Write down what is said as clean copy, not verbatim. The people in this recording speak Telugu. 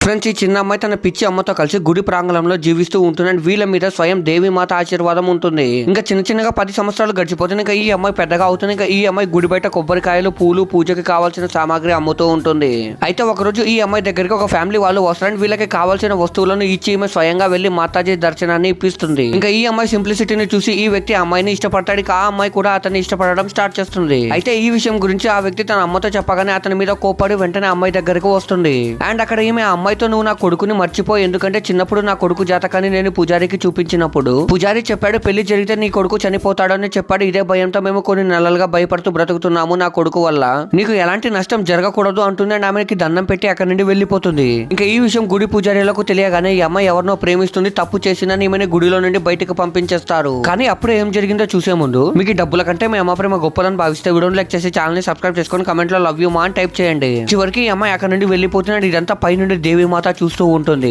ఫ్రెండ్స్, ఈ చిన్న అమ్మాయి తన పిచ్చి అమ్మతో కలిసి గుడి ప్రాంగణంలో జీవిస్తూ ఉంటుంది. అండ్ వీళ్ళ మీద స్వయం దేవీమాత ఆశీర్వాదం ఉంటుంది. ఇంకా చిన్నగా 10 సంవత్సరాలు గడిచిపోతుంది. ఇంకా ఈ అమ్మాయి పెద్దగా అవుతుంది. ఇంకా ఈ అమ్మాయి గుడి బయట కొబ్బరికాయలు, పూలు, పూజకి కావాల్సిన సామాగ్రి అమ్ముతూ ఉంటుంది. అయితే ఒకరోజు ఈ అమ్మాయి దగ్గరికి ఒక ఫ్యామిలీ వాళ్ళు వస్తారు. వీళ్ళకి కావాల్సిన వస్తువులను ఇచ్చి ఈమె స్వయంగా వెళ్లి మాతాజీ దర్శనాన్ని ఇప్పిస్తుంది. ఇంకా ఈ అమ్మాయి సింప్లిసిటీని చూసి ఈ వ్యక్తి ఆ అమ్మాయిని ఇష్టపడతాడు. ఆ అమ్మాయి కూడా అతన్ని ఇష్టపడడం స్టార్ట్ చేస్తుంది. అయితే ఈ విషయం గురించి ఆ వ్యక్తి తన అమ్మతో చెప్పగానే అతని మీద కోపడి వెంటనే అమ్మాయి దగ్గరకు వస్తుంది. అండ్ అక్కడ ఈమె అమ్మాయితో నువ్వు నా కొడుకుని మర్చిపో, ఎందుకంటే చిన్నప్పుడు నా కొడుకు జాతకాన్ని నేను పూజారికి చూపించినప్పుడు పూజారి చెప్పాడు పెళ్లి జరిగితే నీ కొడుకు చనిపోతాడు అని చెప్పాడు. ఇదే భయంతో మేము కొన్ని నెలలుగా భయపడుతూ బ్రతుకుతున్నాము. నా కొడుకు వల్ల నీకు ఎలాంటి నష్టం జరగకూడదు అంటుంది. అండ్ ఆమెకి దండం పెట్టి అక్కడి నుండి వెళ్లిపోతుంది. ఇంకా ఈ విషయం గుడి పూజారులకు తెలియగానే ఈ అమ్మాయి ఎవరినో ప్రేమిస్తుంది, తప్పు చేసిందని ఈమెను గుడిలో నుండి బయటకు పంపించేస్తారు. కానీ అప్పుడు ఏం జరిగిందో చూసే ముందు మీకు డబ్బుల కంటే మీ అమ్మ ప్రేమ గొప్పదని భావిస్తే వీడియోని లైక్ చేసి ఛానల్ ని సబ్స్క్రైబ్ చేసుకొని కమెంట్ లో లవ్ యూ మా అని టైప్ చేయండి. చివరికి ఈ అమ్మాయి అక్కడ నుండి వెళ్లిపోతున్నాడు. ఇదంతా పై నుండి దేవీమాత చూస్తూ ఉంటుంది.